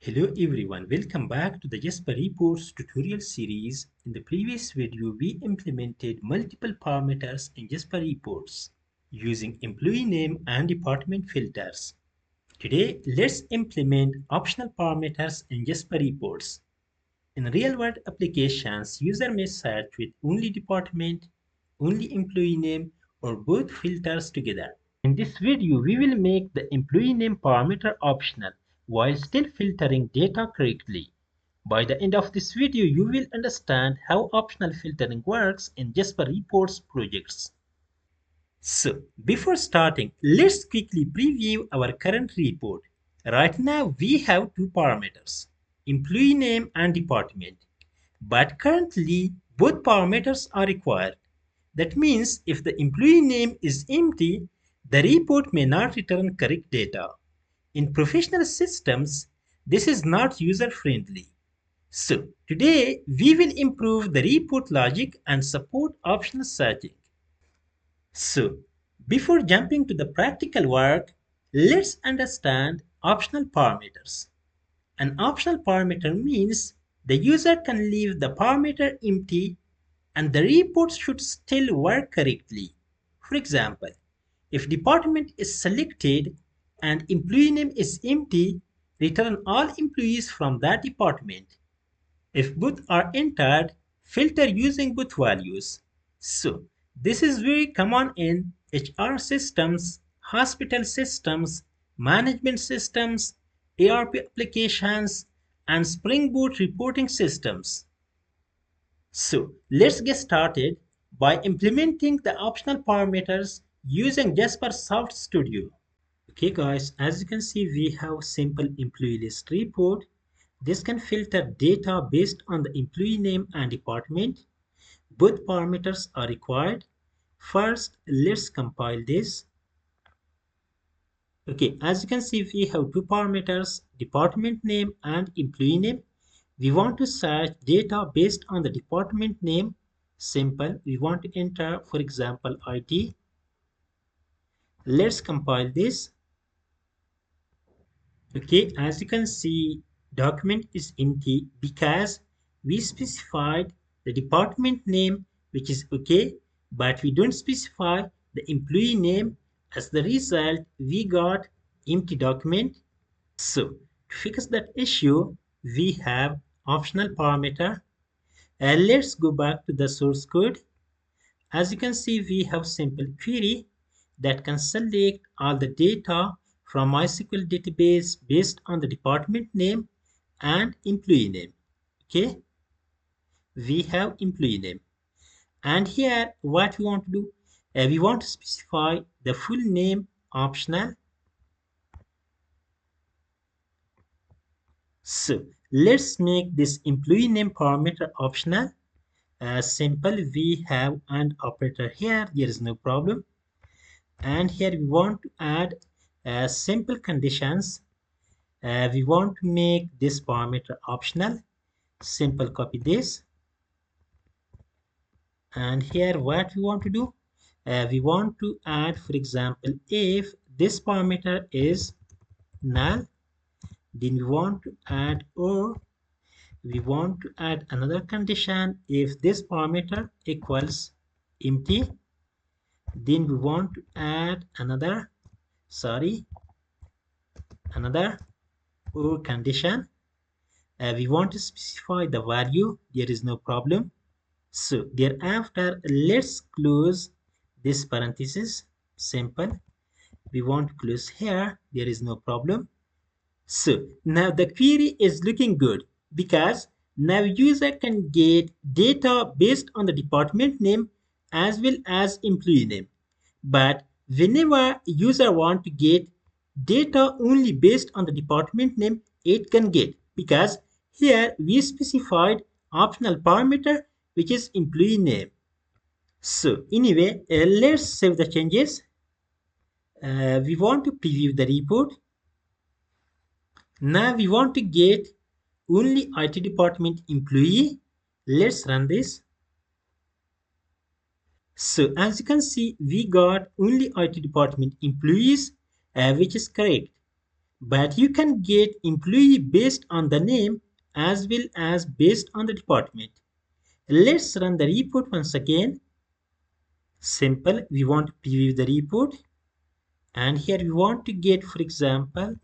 Hello everyone, welcome back to the Jasper Reports tutorial series. In the previous video, we implemented multiple parameters in Jasper Reports using employee name and department filters. Today, let's implement optional parameters in Jasper Reports. In real-world applications, user may search with only department, only employee name, or both filters together. In this video, we will make the employee name parameter optional while still filtering data correctly. By the end of this video, you will understand how optional filtering works in Jasper Reports projects. So, before starting, let's quickly preview our current report. Right now, we have two parameters, employee name and department. But currently, both parameters are required. That means if the employee name is empty, the report may not return correct data. In professional systems, this is not user-friendly. So, today we will improve the report logic and support optional searching. So, before jumping to the practical work, let's understand optional parameters. An optional parameter means the user can leave the parameter empty and the report should still work correctly. For example, if department is selected and employee name is empty, return all employees from that department. If both are entered, filter using both values. So, this is very common in HR systems, hospital systems, management systems, ERP applications, and Spring Boot reporting systems. So, let's get started by implementing the optional parameters using JasperSoft Studio. Okay guys, as you can see, we have simple employee list report. This can filter data based on the employee name and department. Both parameters are required. First, let's compile this. Okay, as you can see, we have two parameters, department name and employee name. We want to search data based on the department name. Simple. We want to enter, for example, IT. Let's compile this. Okay, as you can see, document is empty because we specified the department name, which is okay, but we don't specify the employee name. As the result, we got empty document. So to fix that issue, we have optional parameter. And let's go back to the source code. As you can see, we have simple query that can select all the data from MySQL database based on the department name and employee name. Okay, we have employee name. And here what we want to do, we want to specify the full name optional. So let's make this employee name parameter optional. Simple, we have an operator here, there is no problem. And here we want to add simple conditions. We want to make this parameter optional. Simple, copy this. And here what we want to do, we want to add, for example, if this parameter is null, then we want to add, or we want to add another condition. If this parameter equals empty, then we want to add another or condition. We want to specify the value, there is no problem. So thereafter, let's close this parenthesis. Simple, we want to close here, there is no problem. So now the query is looking good because now user can get data based on the department name as well as employee name. But whenever user want to get data only based on the department name, it can get, because here we specified optional parameter which is employee name. So anyway, let's save the changes. We want to preview the report. Now we want to get only IT department employee. Let's run this. So as you can see, we got only IT department employees, which is correct. but you can get employee based on the name as well as based on the department. Let's run the report once again. Simple, we want to preview the report, and here we want to get, for example,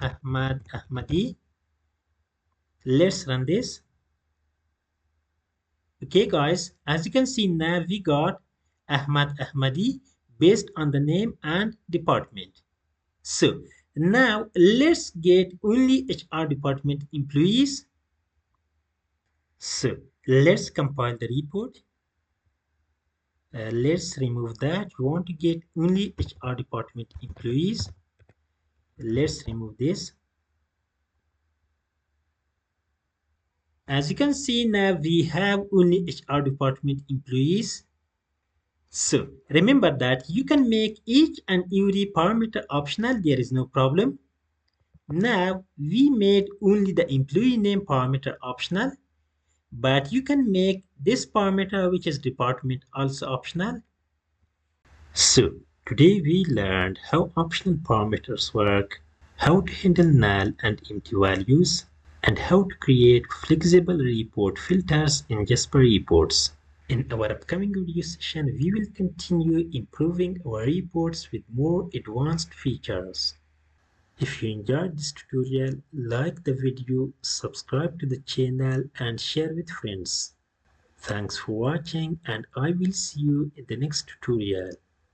Ahmadi. Let's run this. Okay guys, as you can see now we got Ahmadi based on the name and department. So now let's get only HR department employees. So let's compile the report. Let's remove that. We want to get only HR department employees. Let's remove this. As you can see now we have only HR department employees. So remember that you can make each and every parameter optional, there is no problem. Now we made only the employee name parameter optional, but you can make this parameter which is department also optional. So today we learned how optional parameters work, how to handle null and empty values, and how to create flexible report filters in Jasper Reports. In our upcoming video session, we will continue improving our reports with more advanced features. If you enjoyed this tutorial, like the video, subscribe to the channel and share with friends. Thanks for watching, and I will see you in the next tutorial.